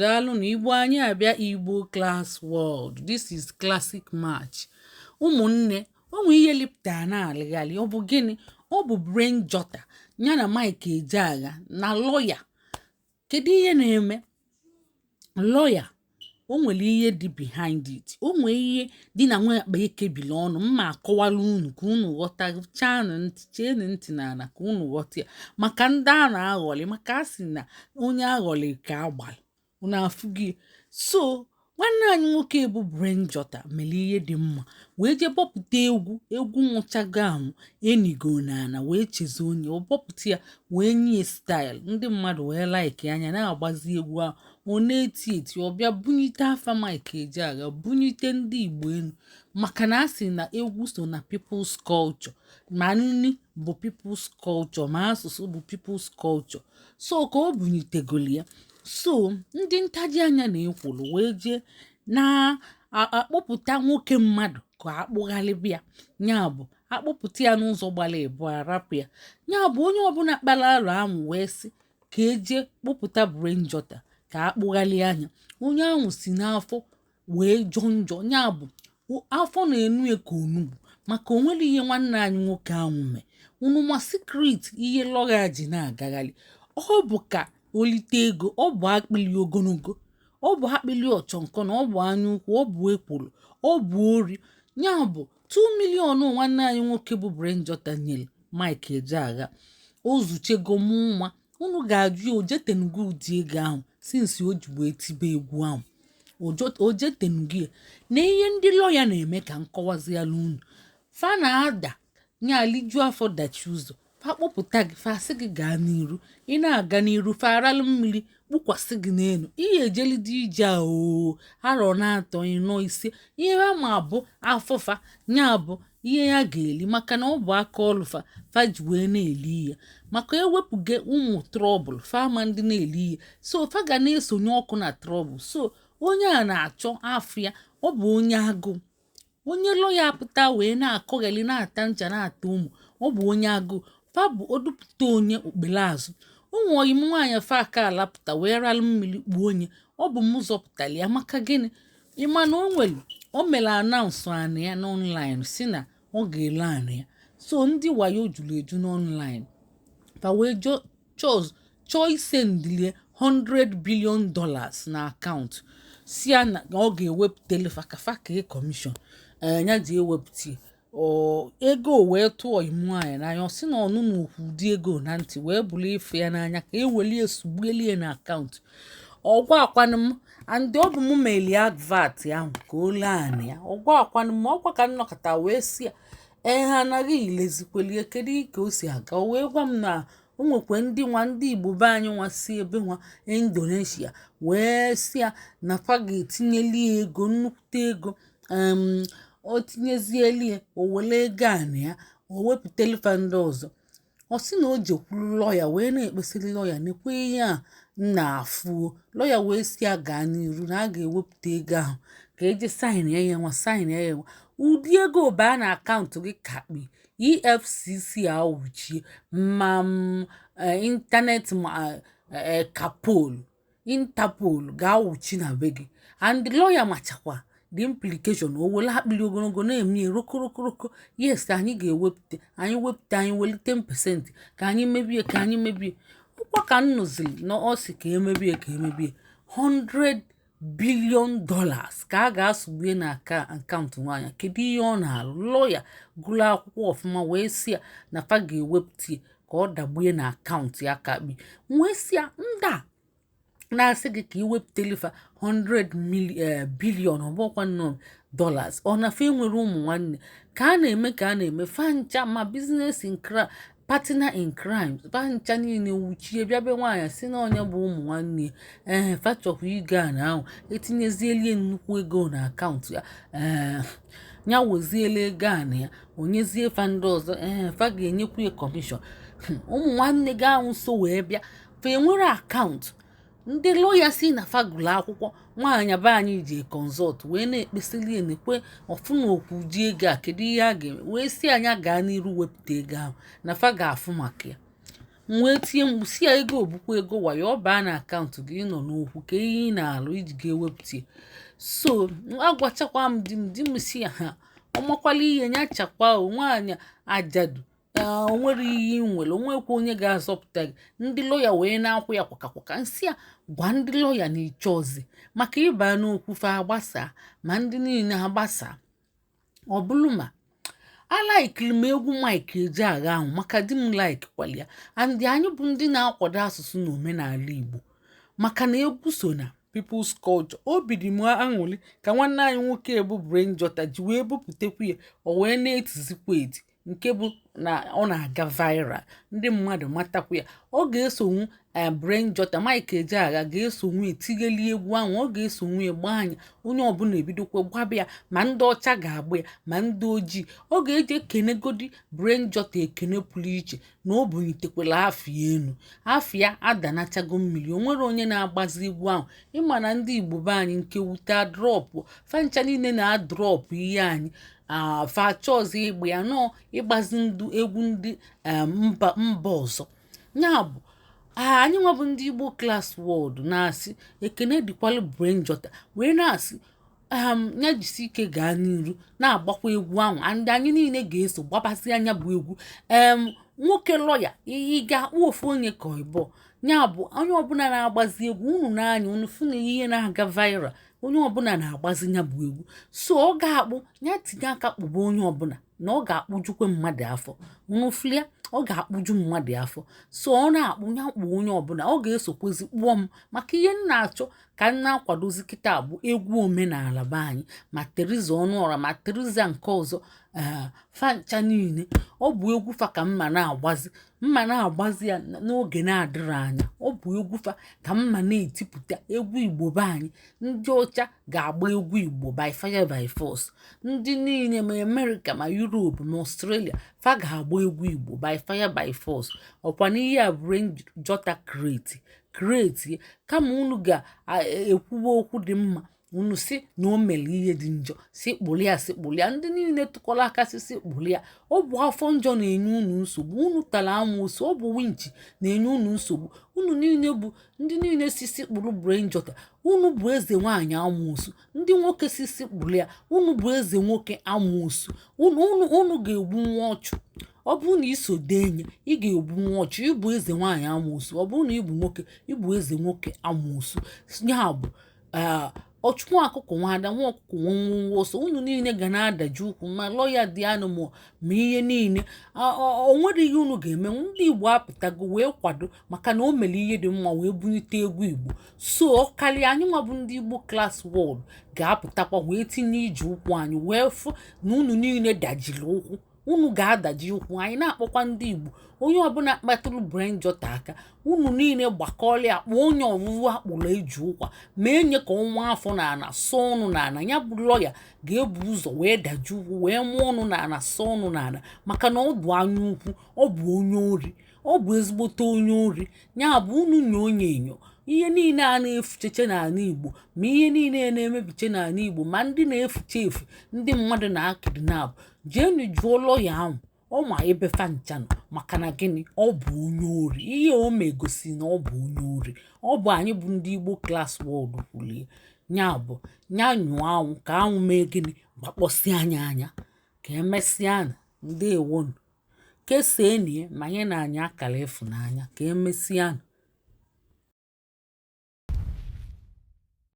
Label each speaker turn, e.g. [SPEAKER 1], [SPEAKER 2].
[SPEAKER 1] daalụ na Igbo anyị abịa Igbo class world. This is classic match. Ụmụnne, onwe ihe lipta na-alịghalị, ọ bụ gịnị? Ọ bụ Brainjutter ya na Mike Ejeagha na lawyer. Kedu ihe na-eme? Lawyer, o nwere ihe dị behind it. O nwere ihe dị na nwa akpa ekebili ọnụ. Mma akọwala unu ka unu ghọta, cheenu ntị n'ala ka unu ghọta ya. Maka ndị a na-aghọlị, maka a sị na onye aghọlị ka agbalị. Unu afụghị. So nwanne anyị nwoke bụ Brainjutter mere ihe dị mma wee jee bọpụta egwu nwụchago anwụ enigo n'ala wee chezo onye ọ bọpụta ya wee nye style ndị mmadụ wee like anya na-agbazi egwu ahụ ọ na-eti eti ọbịa bunyite afa Mike Ejeagha bunyite ndị Igbo enu maka na a sị na egwu so na people's culture ma nni bụ people's culture ma asụsụ bụ people's culture so ka o bunyitegoli ya. So ndị ntaji anya na-ekwulu wee jee na-akpọpụta nwoke mmadụ ka akpụghalịbịa ya bụ akpọpụta ya n'ụzọ gbara ebu arapụ ya ya bụ onye ọbụla kpara alụ ahụ wee sị ka eje kpọpụta Brainjutter ka akpụghalị anya onye ahụ si n'afọ wee jọọ njọ ya bụ afọ na-enu eko onugbu maka onwere ihe nwanne anyị nwoke ahụ mee unu ma secret ihe lọgha ji na-agaghalị ọ bụ ka olite ego ọ bụ akpịli ogologo ọ bụ akpịli ọchọnkọ na ọ bụ anya ukwu ọ bụ ekworo ọ bụ ori ya bụ 2 million nwanne anyị nwoke bụ Brainjutter nyere Mike Ejeagha ozuchego mụ nwa unu ga-ajụ ya ojetenugo ụdị ego ahụ since o ji wee tibe egwu ahụ ojetenugo ya na ihe ndị lọya na-eme ka nkọwaziala unu fa na-ada nye aliju afọ dachi ụzọ fa kpọpụta gị fa sị gị gaa n'iru ị na-aga n'iru fa aralụ mmiri kpukwasị gị n'elu ihe ejelidi ije ahụ arọ na-atọ ịnọ ise ihe ha ma bụ afọfa nya bụ ihe ya ga-eli maka na ọ bụ aka ọlụ fa ji wee na-eli ya maka ewepụga ụmụ trọbụl fama ndị na-eli ya so fa ga na-esonye ọkụ na trọbụl so onye a na-achọ afọ ya ọ bụ onye agụ onye lọya apụta wee na-akọgheli na-ata ncha na-ata ụmụ ọ bụ onye agụ fa bụ odupụta onye okpeleazụ ụmụ oyi m nwaanyị fa aka alapụta wee ralụ mmiri kpuo onye ọ bụ m zọpụtara ya maka gịnị ịma na o mere anaụnsụ anị ya n'ọnlaịn si na ọ ga-ele anị ya so ndị wayo juru eju n'ọnlaịn fa wee chọọ ise ndilie $100 billion na akaụntụ si ya na ọ ga-ewepụtele fa ka kọmishọn ya ji ewepụta ego wee tụọ imu anyị n'anya ọ sị na ọnụ n'okwu ụdị ego na ntị wee bụrụ ife ya n'anya ka ewelie sugbuelie na akaụntụ ọgwa akwanụ m andị ọ bụ m meli advat ahụ ka o lee anị ya ọgwa akwanụ m ọgwa ka nnọkọta wee si ya ha anaghị ilezikwelie kedu ka o si aga o wee gwa m na o nwekwe ndị Igbo be anyị nwa si ebe nwa Indonesia wee si ya na fa ga-etinyeli ego nnukwute ego o tinyezielie o wele ego anị ya o wepụtali fa ndị ọzọ ọ sị na o jekwuru lọya wee na-ekpesịrị lọya nekwe ihe a na-afụo lọya wee si ya gaa n'iru na a ga-ewepụta ego ahụ ka eje saịn ya nwa saịn ya nwa ụdị ego baa na akaụntụ gị kakpi EFCC awụchie ma ịntanetị ma Interpol ga-awụchi na be gị and lọya machakwa the implication o wele akpịrị ogologo na-eme rokoroko yes anyị ga-ewepụta anyị welite 10% ka anyị mebie ụkwa ka nnụzili na ọ sị ka emebie $100 billion ka a ga-asụgbue na akaụntụ nwaanyị kedu ihe ọ na-alụ lọya gụrụ akwụkwọ ọfụma wee si ya na fa ga-ewepụta ka ọ dagbue na akaụntụ ya kakpi wee si ya nda na-asị gị ka iwepụtali fa $100 billion ọbụkwa dollars ọ na-fe nwere ụmụ nwanne ka a na-eme fa ncha ma business in crime partner in crime fa ncha niile wuchie bịabe nwaanyị si na onye bụ ụmụ nwanne fa chọkwa ego a na ahụ etinyezieli nnukwu ego na akaụntụ ya ya weziela ego a na ya onyezie fa ndị ọzọ fa ga-enyekwu ya kọmishọn ụmụ nwanne gị ahụ so wee bịa fa enwere akaụntụ ndị lọya si na fagụlụ akwụkwọ nwaanyị be anyị ji kọnsọlt wee na-ekpesili enekwe ọfụ na okwu ji ego a kedu ihe a ga-eme wee si anya gaa n'iru wepụta ego ahụ na fa ga-afụ maka ya wee tie mkpu si ya ego obukwa ego wayo ọ baa na akaụntụ gị nọ n'okwu ka ihe ị na-alụ iji ga-ewepụta. So agwachakwa m di m si ya ha ọmakwala ihe nya chakwa nwaanyị ajadu o nwere ihe ị nwere onwekwa onye ga-azọpụta gị. Ndị lọya wee na-akwụ ya kwaka nsị ya gwa ndị lọya na iche ọzi maka ịba n'okwu fa agbasaa ma ndị niile agbasaa ọ bụrụ ma alaikiri m egwu Mike Ejeagha ahụ maka di m like kwali ya and anyị bụ ndị na-akwado asụsụ na omenala Igbo maka na egwu so na people's culture. Obi dị m aṅụrị ka nwanne anyị nwoke bụ Brainjutter ji wee bupụtakwu ya o wee na-etizikwa eti nke bụ na ọ na-aga viral ndị mmadụ matakwa ya. Ọ ga-esonwu Brainjutter Mike Ejeagha ga-esonwu etigheli egwu ahụ ọ ga-esonwu ya gbaa anya onye ọbụla ebidokwa gbaba ya ma ndị ọcha ga-agba ya ma ndị ojii. Ọ ga-eji ekenegodi Brainjutter ekene pụrụ iche na o bunitekwala afịa enu afịa adanachago mmiri o nwere onye na-agbazi egwu ahụ. Ịma na ndị Igbo be anyị nke wute drọpụ fancha niile na-adrọpụ ihe anyị facha ọzọ ịgba ya nọọ ịgbazi ndụ egwu ndị mba ọzọ. Ya bụ anyị nwabụ ndị Igbo Class World na-asị ekene dịkwalụ Brainjutter wee na-asị ya jisi ike gaa n'iru na-agbakwa egwu ahụ and anyị niile ga-eso gbabasị anya bụ egwu nwoke lọya ihe ga-akpụ ofu onye ka ịbụ. Ya bụ onye ọbụla na-agbazi egwu unu n'anya unu fụ na ihe na-aga viral onye ọbụla na-agbazi ya bụ egwu so ọ ga-akpụ ya tinye aka kpụba onye ọbụla na ọ ga-akpụjukwe mmadụ afọ nwụfụlia ọ ga-akpụju mmadụ afọ so ọ na-akpụ ya kpụ onye ọbụla ọ ga-esokwezi kpụọ m maka ihe m na-achọ ka m na-akwadozi kịta bụ egwu omenala be anyị ma Teriza Ọnụọra ma Teriza nke ọzọ fancha niile ọ bụ egwu fa ka mma na-agbazi ya n'oge na-adịrị anya. Ọ bụ egwu fa ka mma na-etipụta egwu Igbo be anyị. Ndị ọcha ga-agba egwu Igbo by fire by force. Ndị niile ma Amerịka ma Europe ma Australia fa ga-agba egwu Igbo by fire by force. Ọkwa n'ihe a Brainjutter create kama unu ga-ekwuwe okwu dị mma unu si na o mere ihe dị njọ si kpụlịa ndị niile tụkọrọ aka si kpụlịa. Ọ bụ afọ njọ na-enye unu nsogbu unu tara amụsụ ọ bụ winchi na-enye unu nsogbu unu niile bụ ndị niile sisi kpụrụ Brainjutter unu bụ eze nwaanyị amụsụ ndị nwoke sisi kpụlịa unu bụ eze nwoke amụsụ unu ga-egbu nwa ọchụ. Ọ bụrụ na iso denye ị ga-egbu nwa ọchụ ịbụ eze nwaanyị amụsụ ọ bụrụ na ịbụ nwoke ịbụ eze nwoke amụsụ. Ya bụ ọchụnwa akụkụ nwada nwa ọkụkụ nwa ọsọ unu niile ga na-adaji ukwu ma lọya dị anụmụ ma ihe niile o nwere ihe unu ga-eme. Ndị Igbo apụtago wee kwado maka na o mere ihe dị mma wee bunite egwu Igbo so ọ karịa anyị nwabụ ndị Igbo Class World ga-apụtakwa wee tinye ije ụkwụ anyị wee fụ na unu niile dajiri ụkwụ unu ga-adaji ụkwụ anyị na-akpọkwa ndị Igbo onye ọbụla kpatụrụ Brainjutter aka unu niile gbakọrịa akpọ onye ọwụwụ akpụrụ eji ụkwa ma enye ka ọnwa afọ na ana sọ ọnụ na ana ya bụ lọya ga-ebu ụzọ wee daji ụkwụ wee mụọ ọnụ na ana sọ ọnụ na ana maka na ọ bụ anya ukwu ọ bụ onye ori ọ bụ ezigbote onye ori. Ya bụ unu nyo onye enyo ihe niile a na-efucheche n'ala Igbo ma ihe niile na-emebiche n'ala Igbo ma ndị na-efuche efu ndị mmadụ na-akidnap jenu jụọ lọya ahụ ọ ma ebe fancha nọ maka na gịnị ọ bụ onye ori ihe o megosi na ọ bụ onye ori. Ọ bụ anyị bụ ndị Igbo Class World kwulie ya bụ ya nyụọ anwụ ka anwụ mee gịnị gbakpọsịa anya ka emesịa ndewonu kesie nie ma nye na anyị akara ịfụnanya ka emesịa.